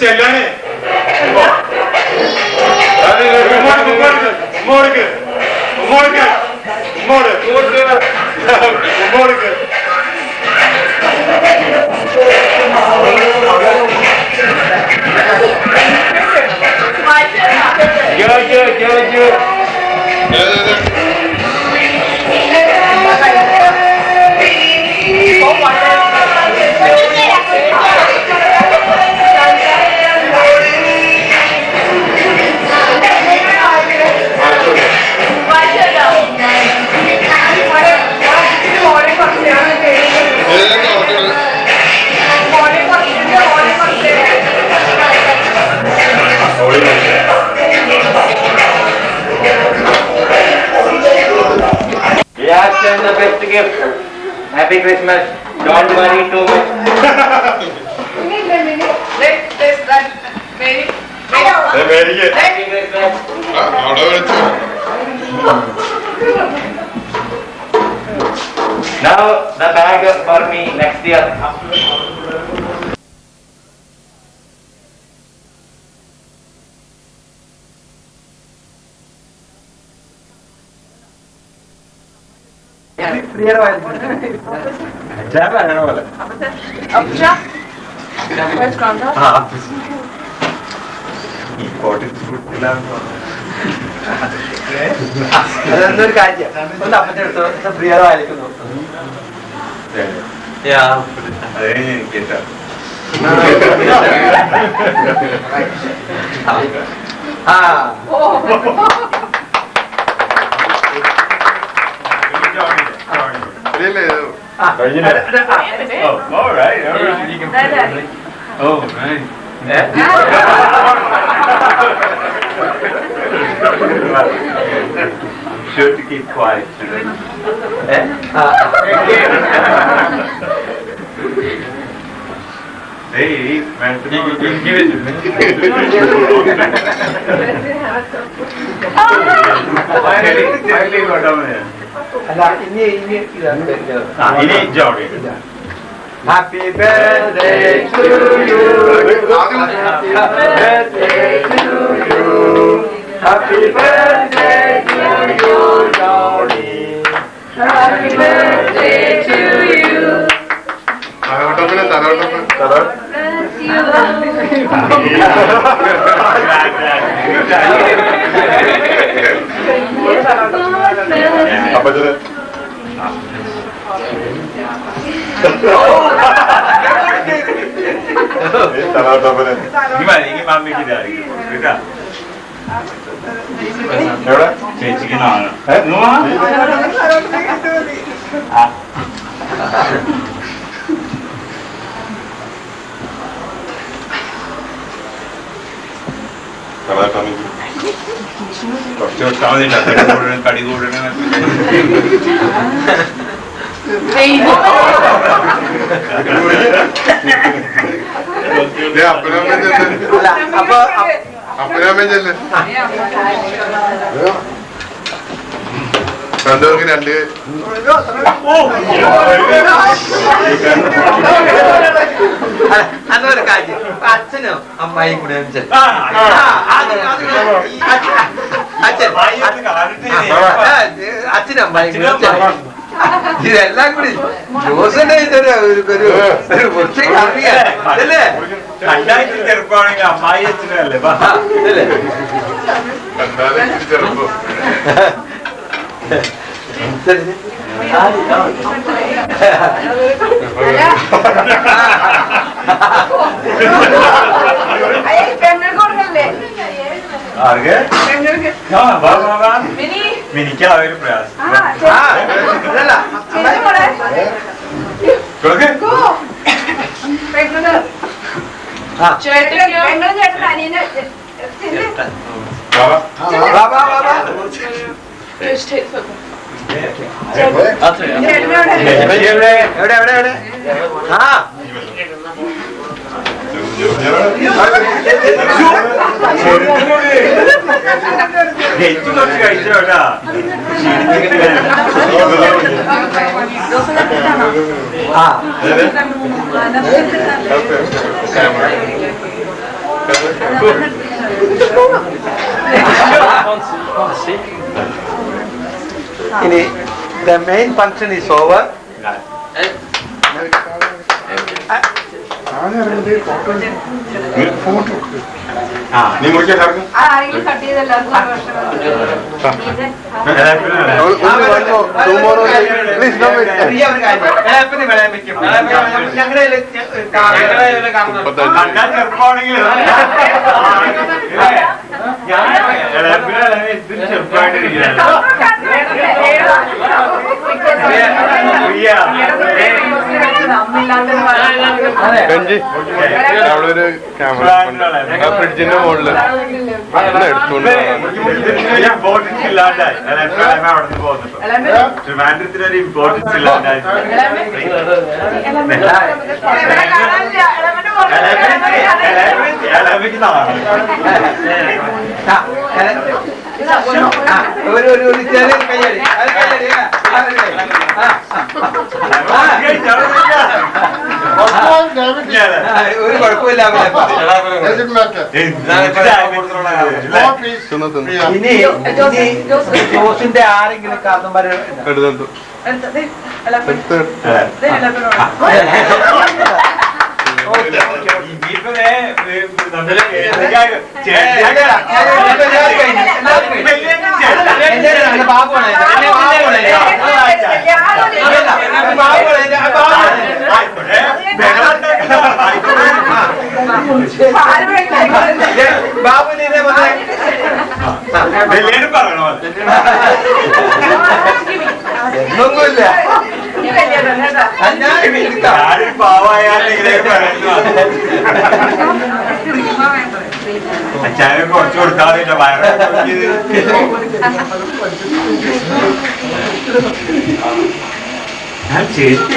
ചെല്ലാനേ The best gift. Happy Christmas. Don't worry too much. Happy Christmas. Now the bag for me next year. അതൊന്നൊരു കാര്യം ഒന്ന് അപ്പച്ചെടുത്തോ പ്രിയമായിരിക്കുന്നു. Sure to keep quiet. Hey, man, give it to me. Finally got down here. Ini jog. Happy birthday to you. Happy birthday to you. Happy birthday to you, Johnny. Happy birthday to you. Apa tu? Gimana? Ini mami kita hari kita. Eura? Cici kenal. Nuah? Kalau kami കുറച്ച് വെട്ടാമതില്ല കടി കൂടണ അപ്പനാമേജല്ലേ രണ്ടുപേർക്ക് രണ്ട് അതൊരു കാര്യം അച്ഛനോ അമ്മായി കൂടെ അച്ഛനും അമ്മായി ഇതെല്ലാം കൂടി ജോസന്റെ ഇതൊരു വൃത്തി അറിയാല്ലേ ചെറുപ്പമാണെങ്കിൽ അമ്മായി അച്ഛനല്ലേ ചെറുപ്പം മിനിക്ക് ആ ഒരു പ്രയാസം കഴിച്ചോട്ടാ ആ ഇനി the main function is over. നീ മുറിക്കാൻ സാർക്ക് കണ്ടാൽ ചെറുപ്പമാണെങ്കിൽ ബെഞ്ചി അവിടെ ഒരു ക്യാമറ ഫ്രിഡ്ജിന്റെ മുകളില് എടുത്തോണ്ട് ഇമ്പോർട്ടൻസ് ഇല്ലാണ്ടായി അവിടെ നിന്ന് പോകുന്നുണ്ടോ ട്രിവാൻഡ്രത്തിനൊരു ഇമ്പോർട്ടൻസ് ഇല്ലാണ്ടായി ഒരു ചെറിയ കയ്യടി ഒരു കുഴപ്പമില്ല. ഇനി ജോസിന്റെ ആരെങ്കിലും കാരണന്മാര് ബാബുവിനെ പറയണോ ഒന്നുമില്ല. പാവായാലും അച്ഛനെ കുറച്ച് കൊടുക്കാറില്ല വയറ് ഞാൻ ചേച്ചി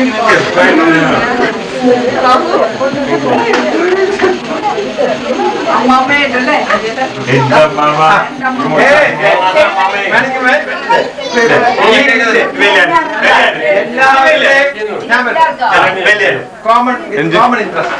എന്താ മാമ കോമൺ ഇൻട്രസ്റ്റ്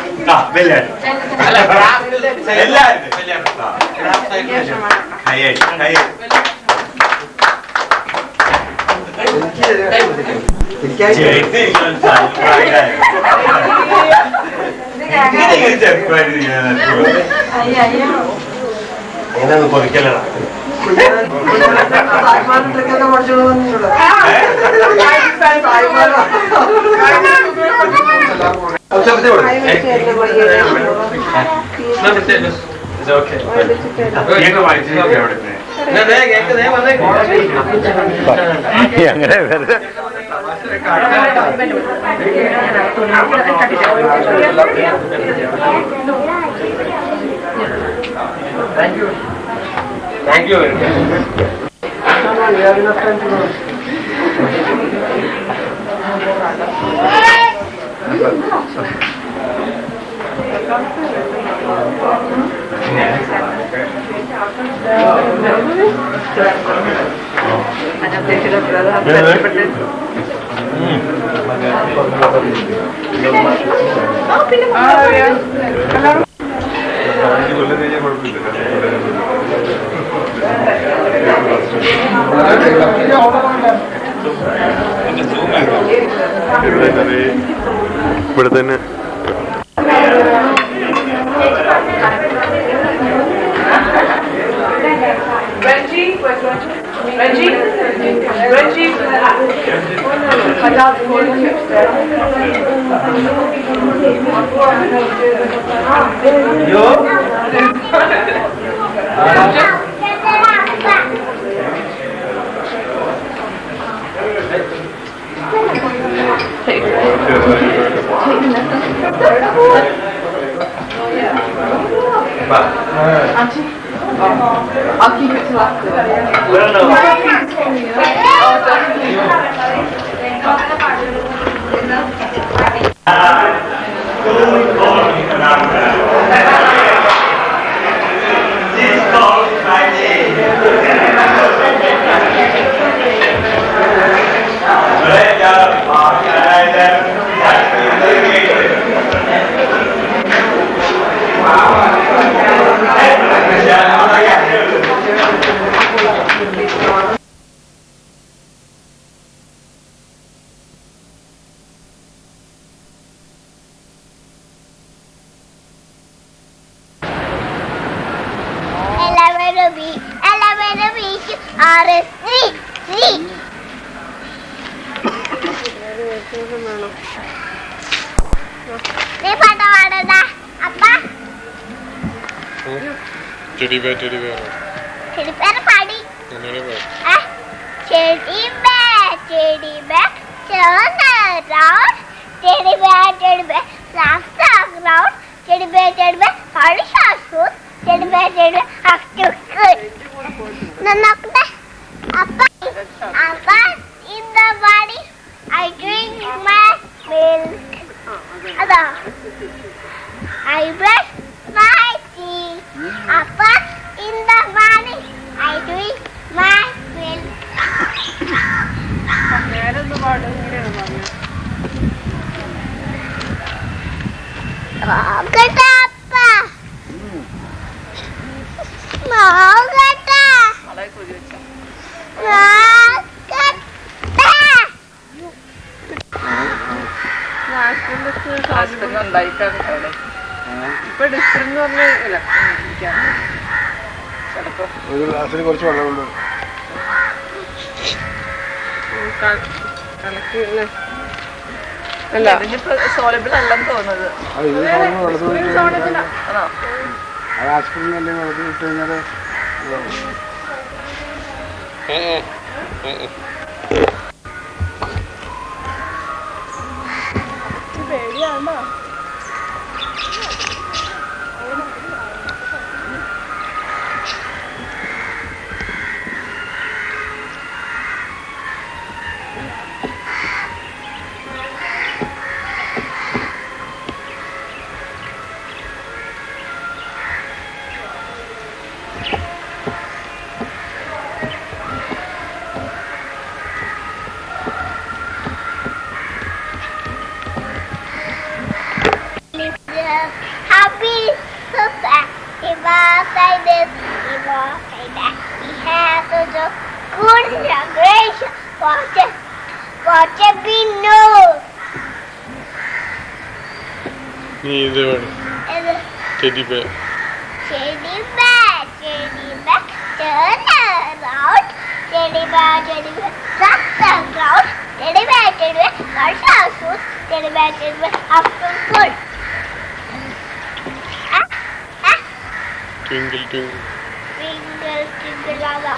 എങ്ങനെ പൊറിക്കലടാ അങ്ങനെ വെറുതെ Thank you very much. ഇവിടെ തന്നെ I'll keep it till after. Oh, ചെടി bay Teddy bear party. Teddy bear, turn around. Teddy bear, laugh around. Teddy bear, polish our shoes. Teddy bear, have to good. Nanakda, Appa, in the body, I drink my milk. Ada, I brush my teeth. Appa, in the morning, I drink my milk. Mogata, Appa. Mogata. ഇപ്പൊ distance എന്ന് പറഞ്ഞില്ല ചിലപ്പോ ഒരു ഗ്ലാസ്സിൽ കുറച്ച് വെള്ളം കൊണ്ട് അല്ല ഇതിനിപ്പോ സോളബിൾ അല്ലെന്ന് തോന്നുന്നത് ആണോ ആസ്പിരിൻ വെള്ളത്തിൽ ഇട്ട് കഴിഞ്ഞാൽ പേടിയാണോ Happy society, like this, like that. We have to do good generation. Watch it be known. നീ ഇത് വേണം ചെടി bay Teddy bear, turn around. Teddy bear, laugh around. Teddy bear, wash our shoes. Teddy bear, after school. Twinkle twinkle Twinkle, twinkle,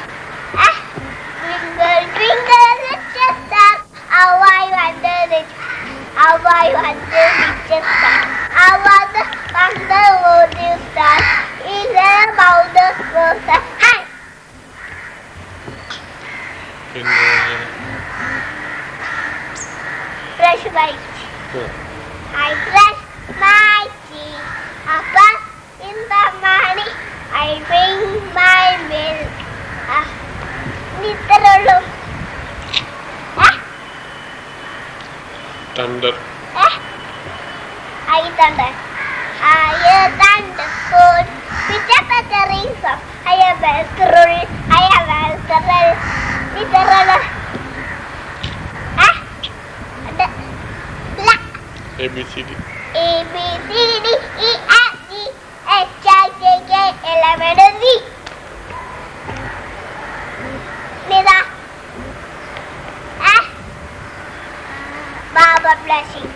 twinkle, twinkle, little star. How I wonder it. How I wonder little star. How wonder would you star? In the mountains was a high. പിന്നെ Brush my teeth. I brush my teeth. Appa, in the morning, I drink my milk. Nitrollo. Thunder I thunder. I thunder food. With a better rings of. I have a scroll. I have a scroll. Nitrollo. A B C D A B C D E F G H I J K L M N O P. Nida. Baba blessing.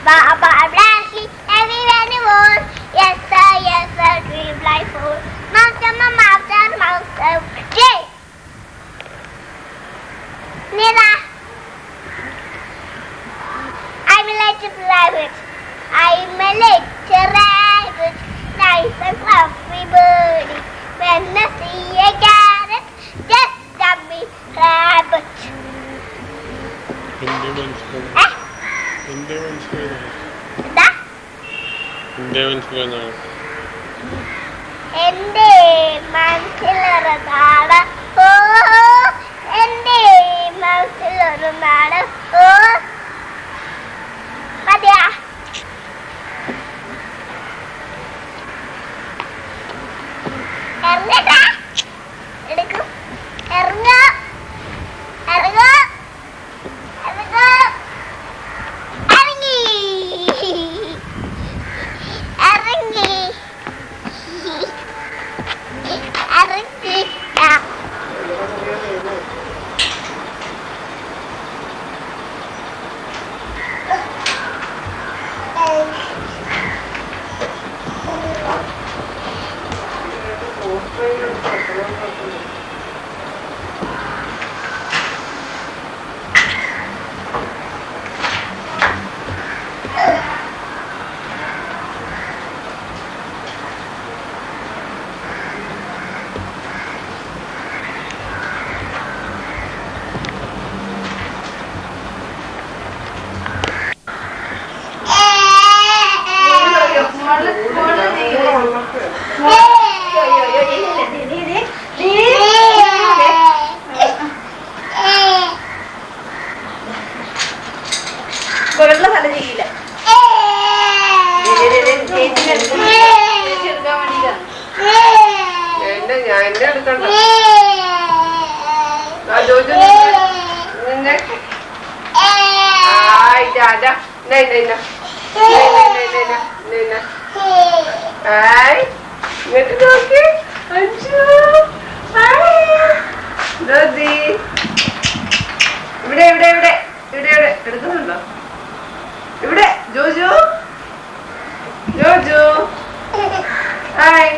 Baba blessing. Everyone wants. Yes sir, dream life for. Mountain, J. Nida. I'm a little rabbit. I'm a little rabbit. Nice and fluffy birdie. When I see a carrot, just stop me, rabbit. എന്റെ മനസ്സിലായി എന്താ എന്റെ മനസ്സിലായി എന്റെ മനസ്സിലൊരു നാട് ഓ എന്റെ മനസ്സിലൊരു നാട് ഓ മതിയാ ഇറങ്ങട്ടാ എടുക്കും ഇറങ്ങ ഇറങ്ങ ഇറങ്ങ ഇറങ്ങി ഇറങ്ങി ഇറങ്ങി ഉള്ള തല ചെയ്യില്ല. ഞാൻ എന്നെ എടുക്കണ്ട. നിന്നെ ആയിട്ടാ ഇങ്ങോട്ട് നോക്കി. ഇവിടെ ഇവിടെ ഇവിടെ ഇവിടെ ഇവിടെ എടുക്കുന്നുണ്ടോ? ഇവിടെ ജോജു ജോജു ഹായ്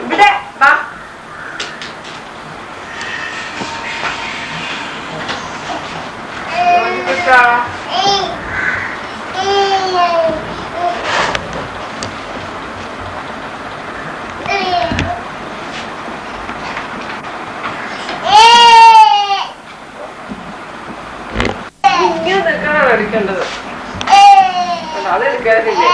ഇവിടെ വാ. ഇങ്ങനെയൊക്കെയാണ് എടുക്കേണ്ടത്. അതെടുക്കാറില്ലേ?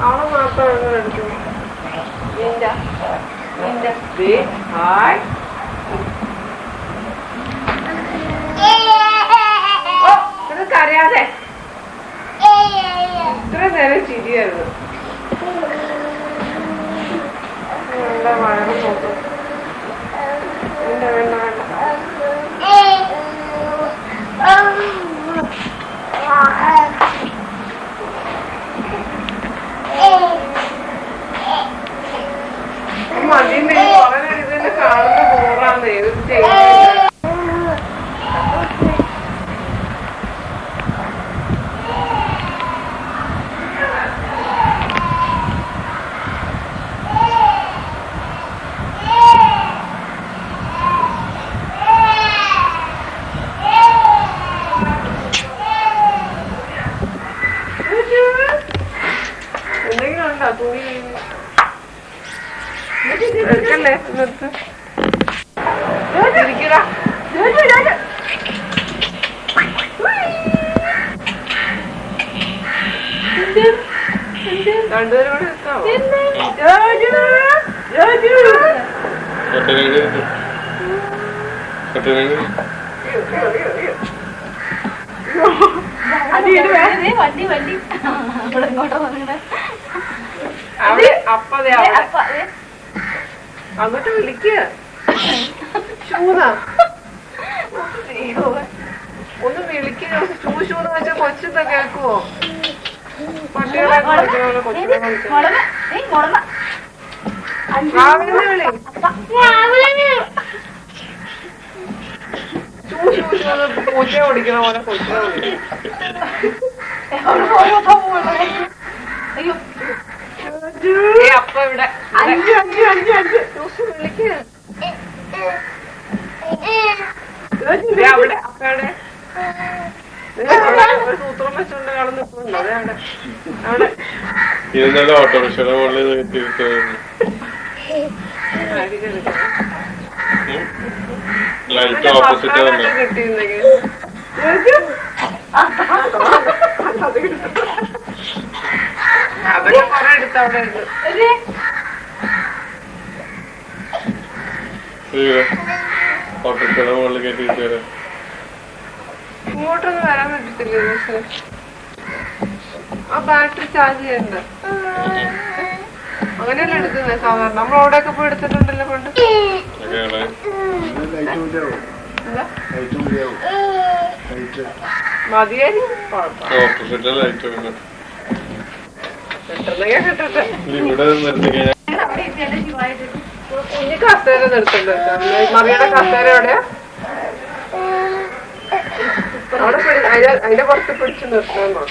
അവളെ മാത്രം എടുക്കും. ഹായ് ഇതൊക്കെ അറിയാതെ ഇത്ര നേരം ചിരിയായിരുന്നു. വേണ്ട വയറ് നോക്കും. വേണ്ട വേണ്ട വേണ്ട. മതിന്റെ കുറെ നേരം ഇതിനെ കാണുന്ന ബോറാന്ന് ഏത് ചെയ്യുന്നത്. എന്തെങ്കിലും ഉണ്ടോ തുണി എടുക്കല്ലേ നിർത്ത് ഇരിക്കടാ. രണ്ടുപേരും കൂടെ നിൽക്കാമോ? അവിടെ അപ്പതേ അങ്ങോട്ട് വിളിക്കുക. ഒന്ന് വിളിക്കുക. ഷൂന്ന് വെച്ചാൽ കൊച്ചെന്താ കേൾക്കുവോ? പട്ടികളെ കളിക്കുന്ന കൊച്ചിനെ വിളി. പൂച്ച ഓടിക്കണ പോലെ കൊച്ചിനെ വിളി. അപ്പ ഇവിടെ വിളിക്കുക. അവിടെ അപ്പയുടെ ഒരു സൂത്രം വെച്ചുകൊണ്ട് കാണാൻ നിൽക്കുന്നുണ്ടോ? അതെ അവിടെ അവിടെ ഇന്നലെ ഓട്ടോറിക്ഷയുടെ മുകളിൽ ലൈറ്റ് ഓപ്പോസിറ്റ് തന്നെ കിട്ടിയിരുന്നെങ്കിൽ അവിടെ കൊറേ എടുത്ത് അവിടെ ഉണ്ട്. ഓട്ടോറിക്ഷയുടെ മുകളിൽ കയറ്റിയിട്ട് വരാം. ഇങ്ങോട്ടൊന്നും വരാൻ പറ്റത്തില്ല. പക്ഷെ ആ ബാറ്ററി ചാർജ് ചെയ്യണ്ട. അങ്ങനെയല്ല എടുക്കുന്നത് സാധാരണ. നമ്മൾ അവിടെയൊക്കെ പോയി എടുത്തിട്ടുണ്ടല്ലോ കൊണ്ട്. മതിയായിരിക്കും. ഓപ്പോസിറ്റ് ലൈറ്റ് കിട്ടുന്നെങ്കിൽ കിട്ടട്ടെ. ഇവിടെ നിർത്തിക്കഴിഞ്ഞാൽ കുഞ്ഞു കസേര നിർത്തണ്ടോ? മറിയുടെ കസേര എവിടെയാ? അവിടെ അതിന്റെ പുറത്ത് പിടിച്ച് നിർത്തണോ?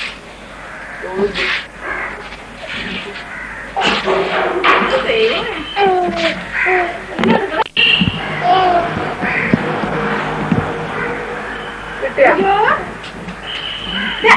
കിട്ടിയാ എടുക്കുന്നുണ്ടോ?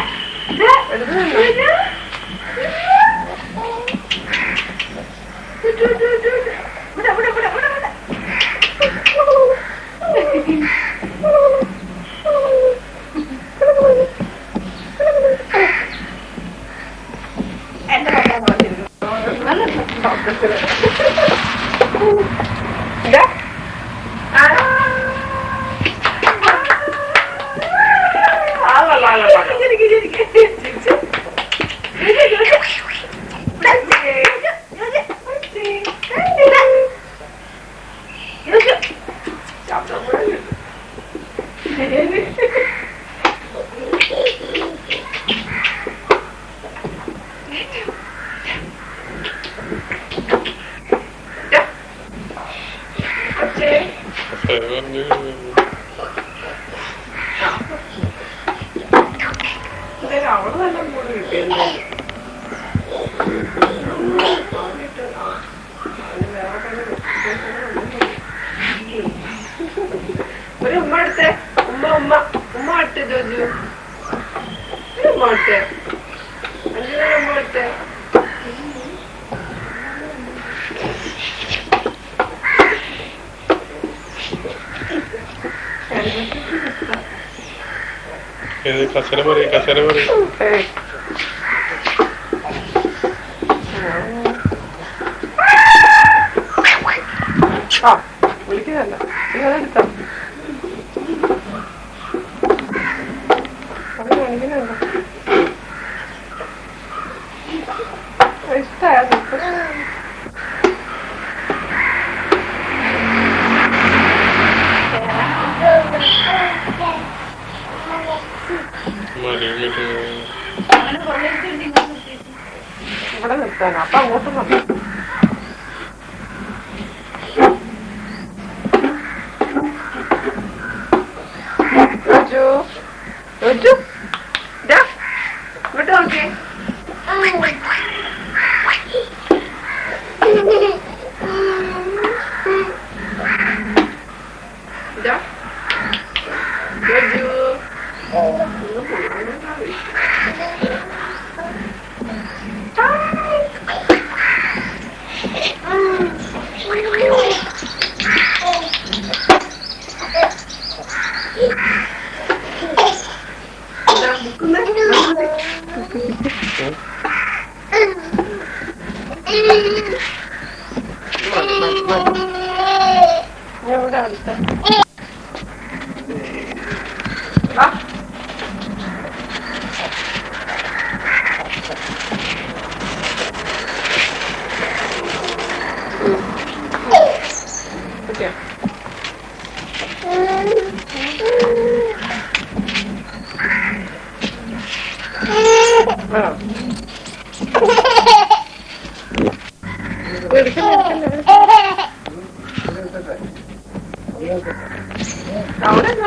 അവിടെ നല്ല മൂട് കിട്ടിയല്ലേ. ഒരു ഉമ്മ എടുത്തേ. ഉമ്മ ഉമ്മ ഉമ്മ ഇട്ട് ജോജു. ഒരു ഉമ്മ ഇട്ടേ. അഞ്ചു ഉമ്മ ഇട്ടേ. കസര പറയും കസര പറയും. ആ വിളിക്കുന്നല്ല നിങ്ങളെടുത്തോ അവിടെ കാണിക്കുന്നുണ്ടോ ഇഷ്ടമായ ഇവിടെ നിർത്താനോ അപ്പൊ അങ്ങോട്ട് നോക്കാം Roju, dah, betul ke? Dah, Roju. Ahora no,